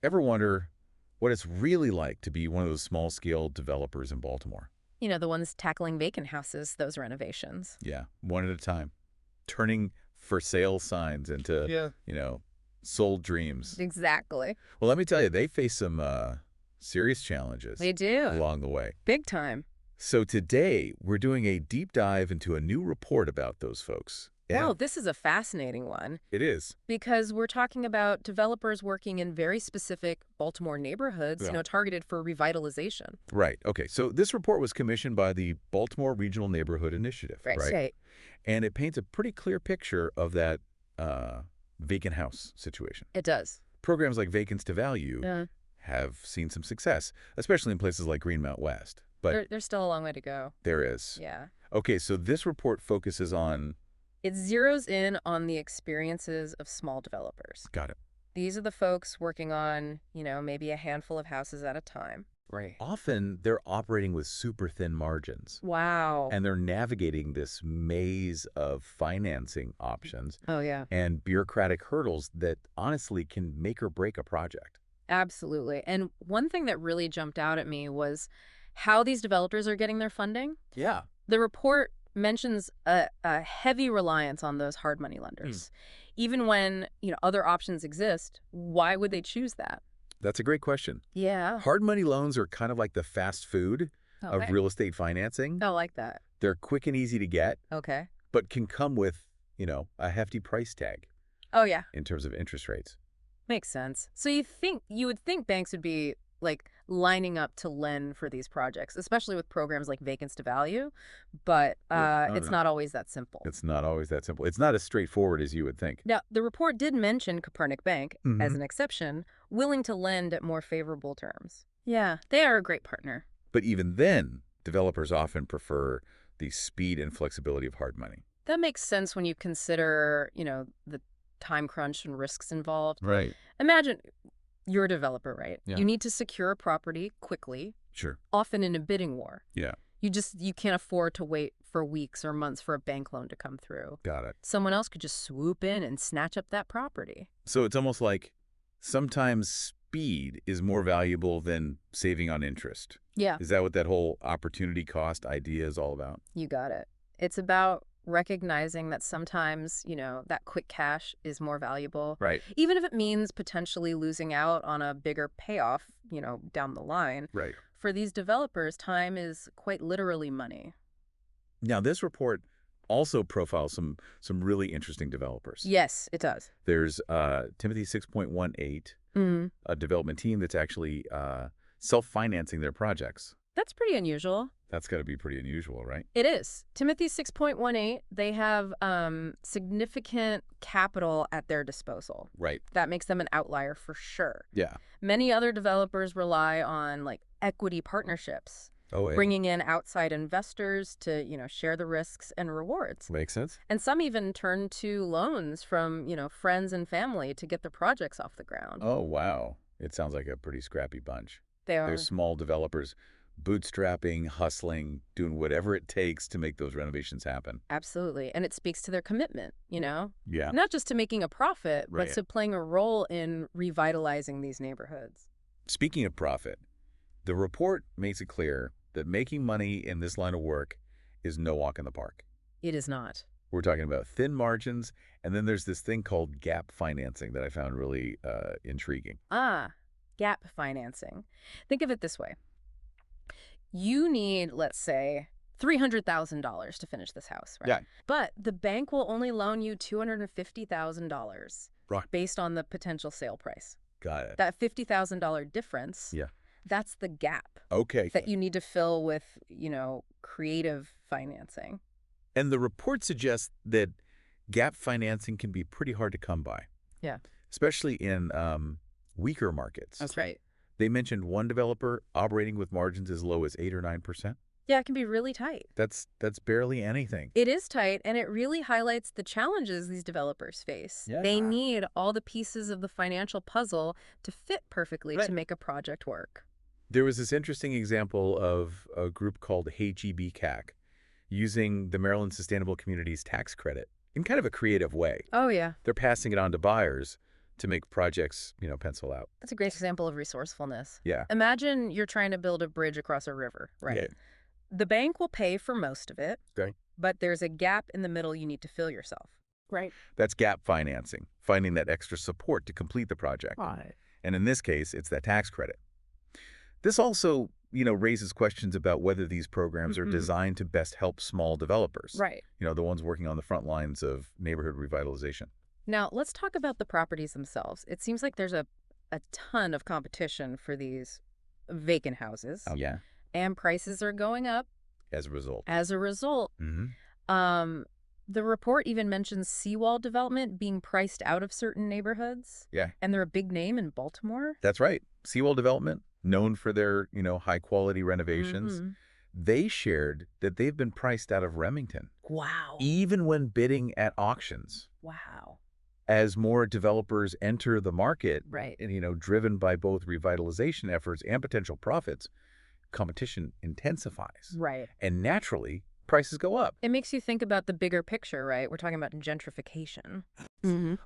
Ever wonder what it's really like to be one of those small-scale developers in Baltimore? You know, the ones tackling vacant houses, those renovations. Yeah, one at a time. Turning for sale signs into, Yeah. sold dreams. Exactly. Well, let me tell you, they face some serious challenges They do. along the way. Big time. So today, we're doing a deep dive into a new report about those folks. Wow, And this is a fascinating one it is. because we're talking about developers working in very specific Baltimore neighborhoods, Yeah. targeted for revitalization. Right. Okay. So this report was commissioned by the Baltimore Regional Neighborhood Initiative, right? Right. And it paints a pretty clear picture of that vacant house situation. It does. Programs like Vacants to Value Yeah. have seen some success, especially in places like Greenmount West. But There's still a long way to go. there is. Yeah. Okay, so this report focuses on... It zeroes in on the experiences of small developers. Got it. These are the folks working on, maybe a handful of houses at a time. Right. Often, they're operating with super thin margins, Wow. and they're navigating this maze of financing options Oh, yeah. and bureaucratic hurdles that honestly can make or break a project. Absolutely. And one thing that really jumped out at me was how these developers are getting their funding. Yeah. The report mentions a heavy reliance on those hard money lenders. Even when, other options exist, why would they choose that? That's a great question. Yeah. Hard money loans are kind of like the fast food of Okay. real estate financing. I like that. They're quick and easy to get, Okay. but can come with, a hefty price tag Oh, yeah. in terms of interest rates. Makes sense. So you would think banks would be like lining up to lend for these projects, especially with programs like Vacants to Value, but No, it's no. not always that simple. It's not always that simple. It's not as straightforward as you would think. Now, the report did mention Copernic Bank as Mhm. an exception, willing to lend at more favorable terms. Yeah, they are a great partner. But even then, developers often prefer the speed and flexibility of hard money. That makes sense when you consider, the time crunch and risks involved. Right. Imagine you're a developer, right? Yeah. You need to secure a property quickly, Sure. often in a bidding war. Yeah. You can't afford to wait for weeks or months for a bank loan to come through. Got it. Someone else could just swoop in and snatch up that property. So it's almost like sometimes speed is more valuable than saving on interest. Yeah, Is that what that whole opportunity cost idea is all about? you got it. It's about recognizing that sometimes, that quick cash is more valuable, Right. even if it means potentially losing out on a bigger payoff, down the line. Right. For these developers, time is quite literally money. Now, this report also profiles some really interesting developers. Yes, it does. There's Timothy 6.18, Mm. a development team that's actually self-financing their projects. That's pretty unusual. That's got to be pretty unusual, right? It is. Timothy 6.18, they have significant capital at their disposal. Right. That makes them an outlier for sure. Yeah. Many other developers rely on equity partnerships, Oh, bringing in outside investors to, share the risks and rewards. makes sense. And some even turn to loans from, friends and family to get their projects off the ground. Oh, wow. It sounds like a pretty scrappy bunch. They are. There's small developers bootstrapping, hustling, doing whatever it takes to make those renovations happen. Absolutely. And it speaks to their commitment, Yeah. not just to making a profit, Right. but to playing a role in revitalizing these neighborhoods. Speaking of profit, the report makes it clear that making money in this line of work is no walk in the park. It is not. We're talking about thin margins, and then there's this thing called gap financing that I found really intriguing. Gap financing. Think of it this way. You need, let's say, $300,000 to finish this house, right? Yeah. But the bank will only loan you $250,000 Right. based on the potential sale price. Got it. That $50,000 difference, Yeah. that's the gap Okay. that you need to fill with, creative financing. And the report suggests that gap financing can be pretty hard to come by. Yeah. Especially in weaker markets. That's right. They mentioned one developer operating with margins as low as 8 or 9%. Yeah, it can be really tight. That's barely anything. It is tight, and it really highlights the challenges these developers face. Yeah. They need all the pieces of the financial puzzle to fit perfectly Right. to make a project work. There was this interesting example of a group called HEBCAC using the Maryland Sustainable Communities tax credit in kind of a creative way. Oh, yeah. They're passing it on to buyers to make projects, pencil out. That's a great example of resourcefulness. Yeah. Imagine you're trying to build a bridge across a river, right? Yeah. The bank will pay for most of it, Okay. but there's a gap in the middle you need to fill yourself. Right. That's gap financing, finding that extra support to complete the project. Right. And in this case, it's that tax credit. This also, raises questions about whether these programs are designed to best help small developers. Right. The ones working on the front lines of neighborhood revitalization. Now, let's talk about the properties themselves. It seems like there's a ton of competition for these vacant houses. Oh, yeah. And prices are going up. As a result. The report even mentions seawall development being priced out of certain neighborhoods. Yeah. And they're a big name in Baltimore. That's right. Seawall development, known for their, high-quality renovations. They shared that they've been priced out of Remington. Wow. Even when bidding at auctions. Wow. As more developers enter the market, right, and, driven by both revitalization efforts and potential profits, competition intensifies. Right. And naturally, prices go up. It makes you think about the bigger picture, right? We're talking about gentrification.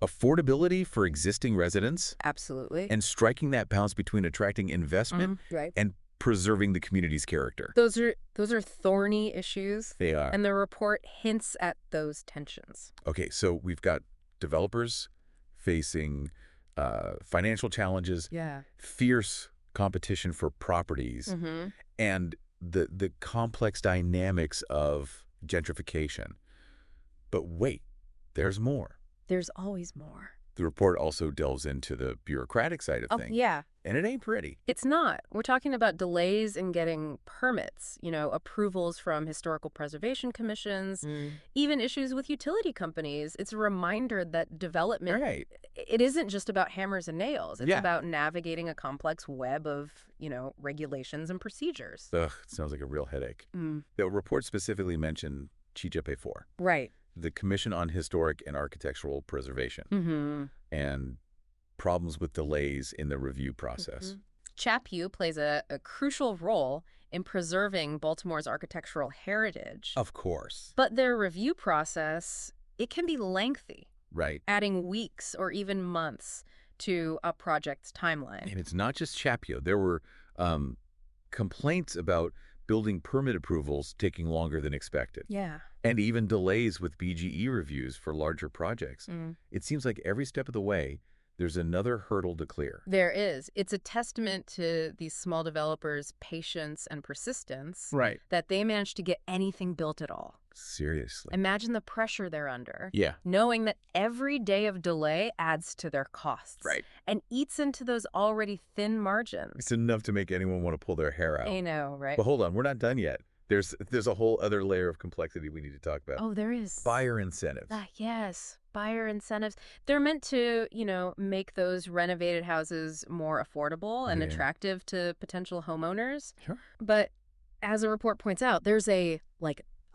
Affordability for existing residents. Absolutely. And striking that balance between attracting investment and preserving the community's character. Those are thorny issues. They are. And the report hints at those tensions. Okay, so we've got developers facing financial challenges, fierce competition for properties, and the complex dynamics of gentrification. But wait, there's more. There's always more. The report also delves into the bureaucratic side of things. Yeah. And it ain't pretty. It's not. We're talking about delays in getting permits, approvals from historical preservation commissions, even issues with utility companies. It's a reminder that development, it isn't just about hammers and nails. It's about navigating a complex web of, regulations and procedures. Ugh, it sounds like a real headache. The report specifically mentioned CHIPA-4. Right. The Commission on Historic and Architectural Preservation, and problems with delays in the review process. CHAPU plays a crucial role in preserving Baltimore's architectural heritage. Of course. But their review process, it can be lengthy. Right. Adding weeks or even months to a project's timeline. And it's not just CHAPU. There were complaints about building permit approvals taking longer than expected. Yeah. And even delays with BGE reviews for larger projects. It seems like every step of the way, there's another hurdle to clear. There is. It's a testament to these small developers' patience and persistence that they managed to get anything built at all. Seriously. Imagine the pressure they're under. Yeah. Knowing that every day of delay adds to their costs. Right. And eats into those already thin margins. It's enough to make anyone want to pull their hair out. I know, right? But hold on, we're not done yet. There's a whole other layer of complexity we need to talk about. Oh, there is. Buyer incentives. Yes, buyer incentives. They're meant to, make those renovated houses more affordable and attractive to potential homeowners. Sure. But as the report points out, there's a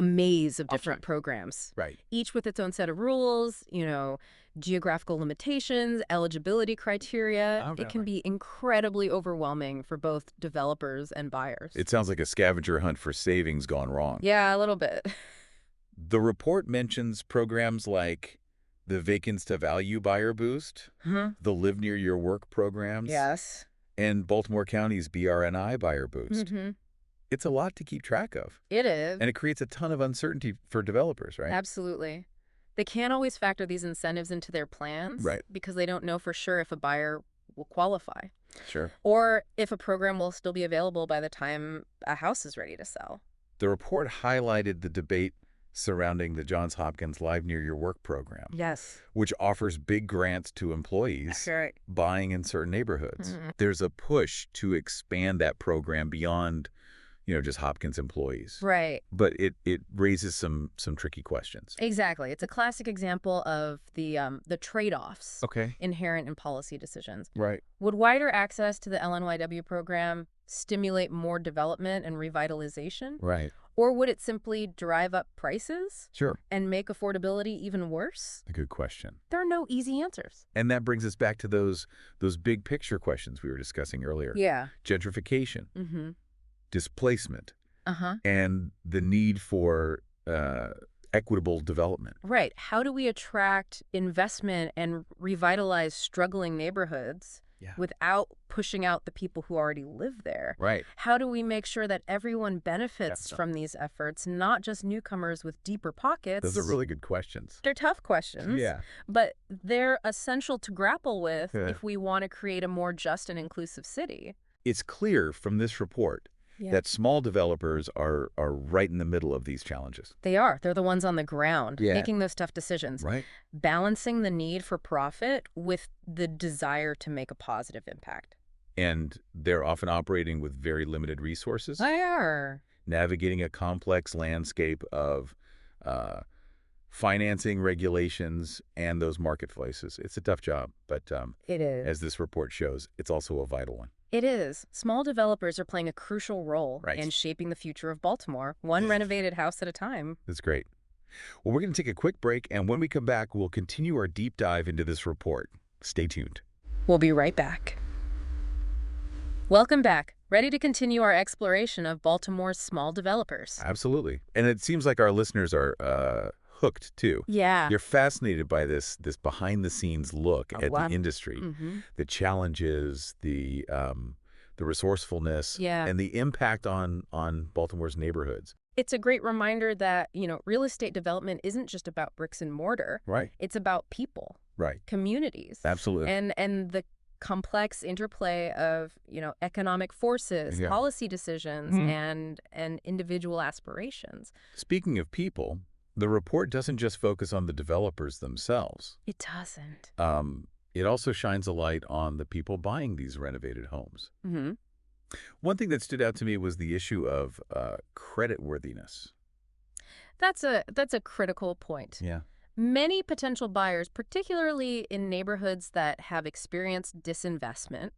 maze of different programs. Right. Each with its own set of rules, geographical limitations, eligibility criteria. It can be incredibly overwhelming for both developers and buyers. It sounds like a scavenger hunt for savings gone wrong. Yeah, a little bit. The report mentions programs like the Vacants to Value Buyer Boost, the Live Near Your Work programs, and Baltimore County's BRNI Buyer Boost. It's a lot to keep track of. It is. And it creates a ton of uncertainty for developers, right? Absolutely. They can't always factor these incentives into their plans. Right. Because they don't know for sure if a buyer will qualify. Sure. Or if a program will still be available by the time a house is ready to sell. The report highlighted the debate surrounding the Johns Hopkins Live Near Your Work program. Yes. Which offers big grants to employees buying in certain neighborhoods. There's a push to expand that program beyond just Hopkins employees. Right. But it raises some tricky questions. Exactly. It's a classic example of the trade-offs inherent in policy decisions. Right. Would wider access to the LNYW program stimulate more development and revitalization? Right. Or would it simply drive up prices? Sure. And make affordability even worse? A good question. There are no easy answers. And that brings us back to those big picture questions we were discussing earlier. Yeah. Gentrification. Displacement, and the need for equitable development. Right. How do we attract investment and revitalize struggling neighborhoods without pushing out the people who already live there? Right. How do we make sure that everyone benefits from these efforts, not just newcomers with deeper pockets? Those are really good questions. They're tough questions, but they're essential to grapple with if we want to create a more just and inclusive city. It's clear from this report that small developers are right in the middle of these challenges. They are. They're the ones on the ground making those tough decisions, balancing the need for profit with the desire to make a positive impact. And they're often operating with very limited resources. They are. Navigating a complex landscape of financing regulations and those marketplaces. It's a tough job, but it is. As this report shows, it's also a vital one. It is. Small developers are playing a crucial role in shaping the future of Baltimore, one renovated house at a time. That's great. Well, we're going to take a quick break, and when we come back, we'll continue our deep dive into this report. Stay tuned. We'll be right back. Welcome back. Ready to continue our exploration of Baltimore's small developers. Absolutely. And it seems like our listeners are hooked, too. Yeah. You're fascinated by this behind-the-scenes look at the industry, the challenges, the resourcefulness, and the impact on Baltimore's neighborhoods. It's a great reminder that, real estate development isn't just about bricks and mortar. Right. It's about people. Right. Communities. Absolutely. And the complex interplay of, economic forces, policy decisions, and individual aspirations. Speaking of people, the report doesn't just focus on the developers themselves. It doesn't. It also shines a light on the people buying these renovated homes. One thing that stood out to me was the issue of creditworthiness. That's a critical point. Yeah. Many potential buyers, particularly in neighborhoods that have experienced disinvestment,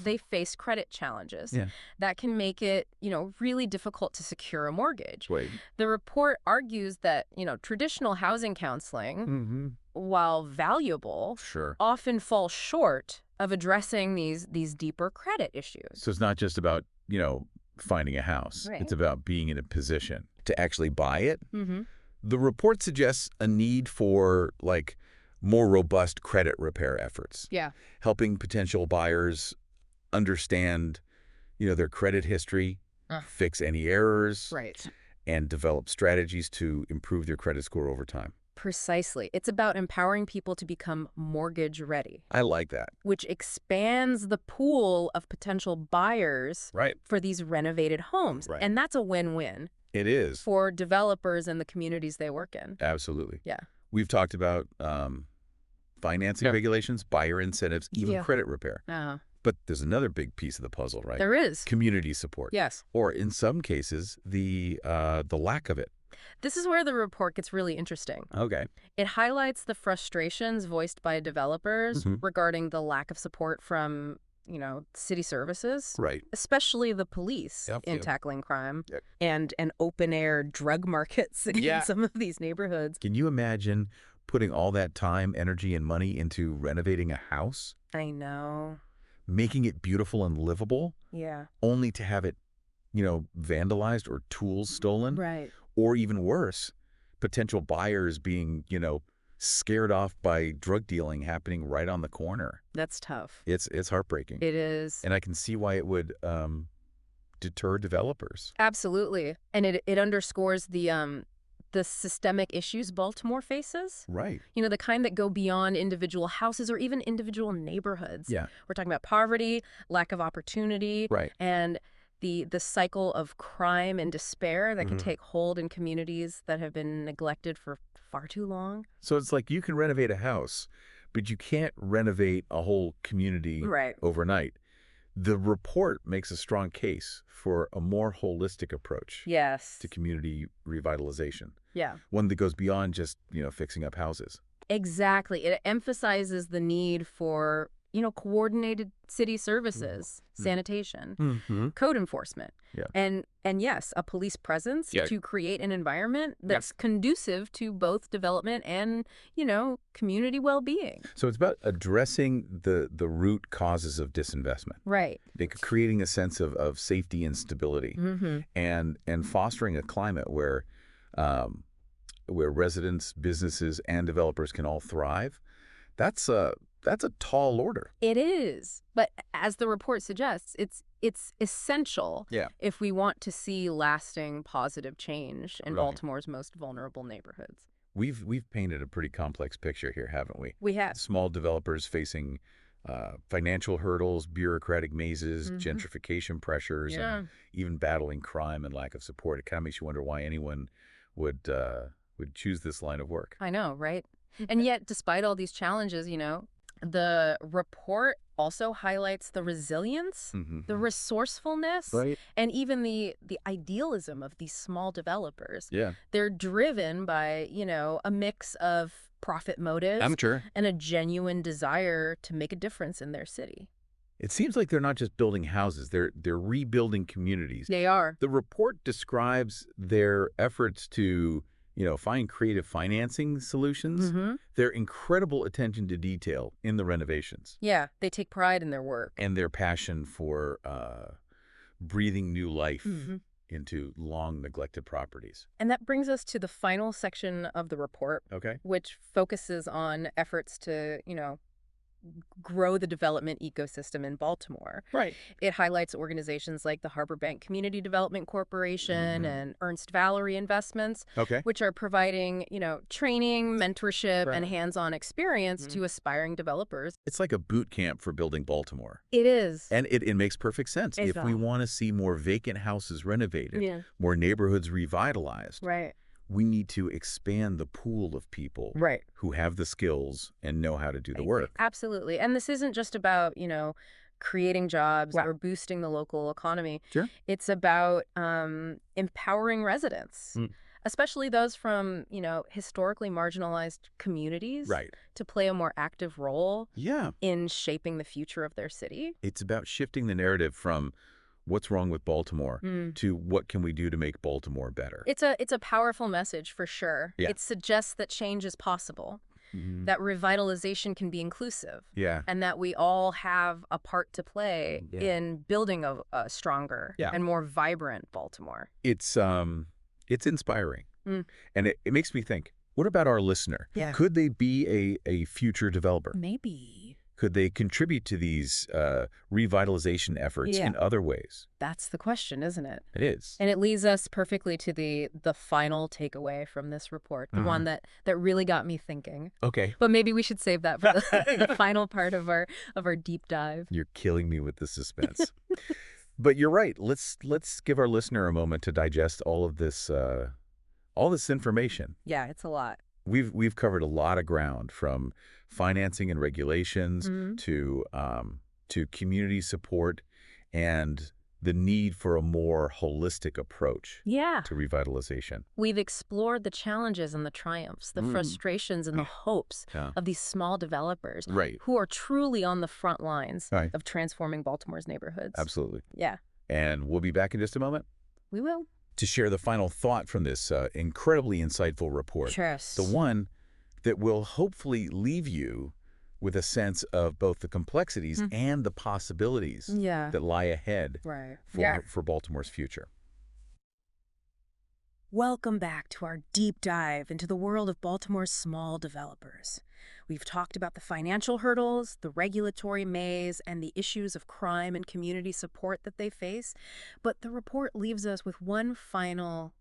they face credit challenges that can make it, really difficult to secure a mortgage. The report argues that, traditional housing counseling, while valuable, often falls short of addressing these deeper credit issues. So it's not just about, finding a house. It's about being in a position to actually buy it. The report suggests a need for, more robust credit repair efforts. Helping potential buyers understand, their credit history, fix any errors, and develop strategies to improve their credit score over time. Precisely. It's about empowering people to become mortgage ready. I like that. Which expands the pool of potential buyers for these renovated homes. And that's a win-win. It is. For developers and the communities they work in. Absolutely. Yeah. We've talked about financing regulations, buyer incentives, even credit repair. But there's another big piece of the puzzle, right? There is. Community support. Yes. Or in some cases, the lack of it. This is where the report gets really interesting. Okay. It highlights the frustrations voiced by developers regarding the lack of support from, city services. Especially the police in tackling crime and open-air drug markets in some of these neighborhoods. Can you imagine putting all that time, energy, and money into renovating a house? I know. Making it beautiful and livable? Yeah. Only to have it, vandalized or tools stolen? Right. Or even worse, potential buyers being, scared off by drug dealing happening right on the corner. That's tough. It's heartbreaking. It is. And I can see why it would deter developers. Absolutely. And it underscores the systemic issues Baltimore faces. Right. The kind that go beyond individual houses or even individual neighborhoods. Yeah. We're talking about poverty, lack of opportunity, and the cycle of crime and despair that can take hold in communities that have been neglected for far too long. So it's like you can renovate a house, but you can't renovate a whole community overnight. The report makes a strong case for a more holistic approach to community revitalization. Yeah. One that goes beyond just, fixing up houses. Exactly. It emphasizes the need for, coordinated city services, sanitation, code enforcement, and yes, a police presence to create an environment that's conducive to both development and, community well-being. So it's about addressing the root causes of disinvestment. Right. Creating a sense of safety and stability and fostering a climate where where residents, businesses, and developers can all thrive, that's a tall order. It is. But as the report suggests, it's essential if we want to see lasting positive change in Baltimore's most vulnerable neighborhoods. We've painted a pretty complex picture here, haven't we? We have. Small developers facing financial hurdles, bureaucratic mazes, gentrification pressures, and even battling crime and lack of support. It kind of makes you wonder why anyone would choose this line of work. I know, right? And yet, despite all these challenges, the report also highlights the resilience, the resourcefulness, and even the idealism of these small developers. Yeah. They're driven by, a mix of profit motives and a genuine desire to make a difference in their city. It seems like they're not just building houses, they're rebuilding communities. They are. The report describes their efforts to find creative financing solutions, their incredible attention to detail in the renovations. Yeah, they take pride in their work. And their passion for breathing new life into long-neglected properties. And that brings us to the final section of the report, which focuses on efforts to, grow the development ecosystem in Baltimore. Right. It highlights organizations like the Harbor Bank Community Development Corporation and Ernst Valerie Investments, which are providing, training, mentorship, and hands-on experience to aspiring developers. It's like a boot camp for building Baltimore. It is. And it makes perfect sense. If we want to see more vacant houses renovated, more neighborhoods revitalized, we need to expand the pool of people who have the skills and know how to do the work. Absolutely. And this isn't just about, creating jobs or boosting the local economy. Sure. It's about empowering residents, especially those from, historically marginalized communities, to play a more active role in shaping the future of their city. It's about shifting the narrative from what's wrong with Baltimore to what can we do to make Baltimore better. It's a powerful message for sure. It suggests that change is possible, that revitalization can be inclusive, and that we all have a part to play in building a stronger and more vibrant Baltimore. It's inspiring. And it makes me think, what about our listener? Could they be a future developer? Maybe. Could they contribute to these revitalization efforts in other ways? That's the question, isn't it? It is. And it leads us perfectly to the final takeaway from this report, the one that really got me thinking. Okay. But maybe we should save that for the final part of our deep dive. You're killing me with the suspense. But you're right. Let's give our listener a moment to digest all this information. Yeah, it's a lot. We've covered a lot of ground, from financing and regulations to community support and the need for a more holistic approach to revitalization. We've explored the challenges and the triumphs, the frustrations and the hopes of these small developers who are truly on the front lines of transforming Baltimore's neighborhoods. Absolutely. Yeah. And we'll be back in just a moment. We will. To share the final thought from this incredibly insightful report. Yes. The one that will hopefully leave you with a sense of both the complexities and the possibilities that lie ahead for Baltimore's future. Welcome back to our deep dive into the world of Baltimore's small developers. We've talked about the financial hurdles, the regulatory maze, and the issues of crime and community support that they face. But the report leaves us with one final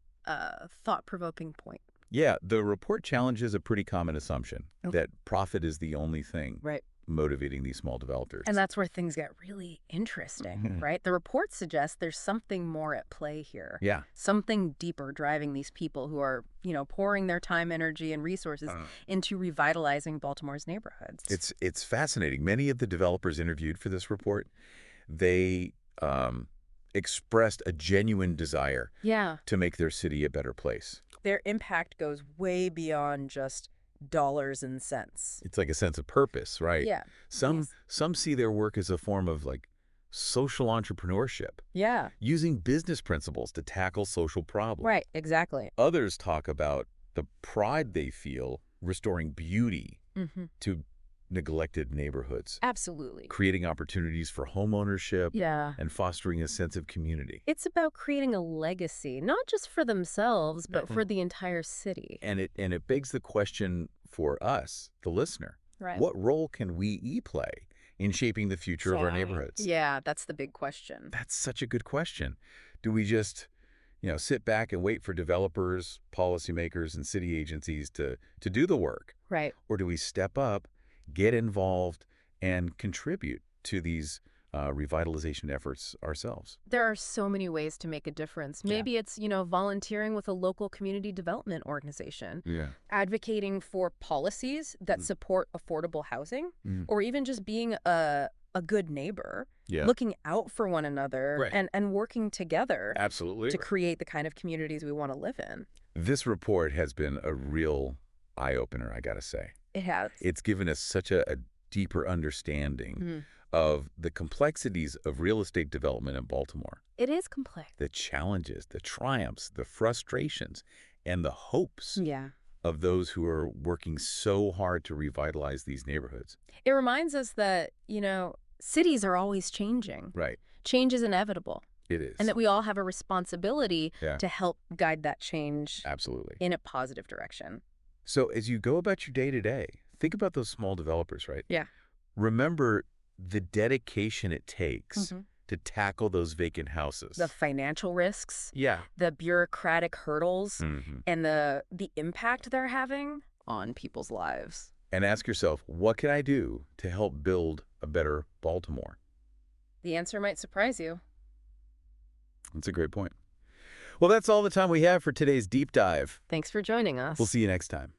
thought-provoking point. Yeah, the report challenges a pretty common assumption that profit is the only thing motivating these small developers. And that's where things get really interesting, right? The report suggests there's something more at play here. Yeah. Something deeper driving these people who are, pouring their time, energy, and resources into revitalizing Baltimore's neighborhoods. It's fascinating. Many of the developers interviewed for this report, they expressed a genuine desire to make their city a better place. Their impact goes way beyond just dollars and cents. It's like a sense of purpose, right? Yeah. Some see their work as a form of social entrepreneurship. Yeah. Using business principles to tackle social problems. Right, exactly. Others talk about the pride they feel restoring beauty to neglected neighborhoods. Absolutely. Creating opportunities for homeownership. Yeah. And fostering a sense of community. It's about creating a legacy, not just for themselves, but for the entire city. And it begs the question for us, the listener. Right. What role can we play in shaping the future of our neighborhoods? Yeah, that's the big question. That's such a good question. Do we just, sit back and wait for developers, policymakers, and city agencies to do the work? Right. Or do we step up, get involved, and contribute to these revitalization efforts ourselves? There are so many ways to make a difference. Maybe it's, volunteering with a local community development organization, advocating for policies that support affordable housing, or even just being a good neighbor, looking out for one another and working together to create the kind of communities we want to live in. This report has been a real eye-opener, I gotta say. It has. It's given us such a deeper understanding of the complexities of real estate development in Baltimore. It is complex. The challenges, the triumphs, the frustrations, and the hopes of those who are working so hard to revitalize these neighborhoods. It reminds us that, cities are always changing. Right. Change is inevitable. It is. And that we all have a responsibility to help guide that change in a positive direction. So as you go about your day-to-day, think about those small developers, right? Yeah. Remember the dedication it takes to tackle those vacant houses. The financial risks, the bureaucratic hurdles, and the impact they're having on people's lives. And ask yourself, what can I do to help build a better Baltimore? The answer might surprise you. That's a great point. Well, that's all the time we have for today's deep dive. Thanks for joining us. We'll see you next time.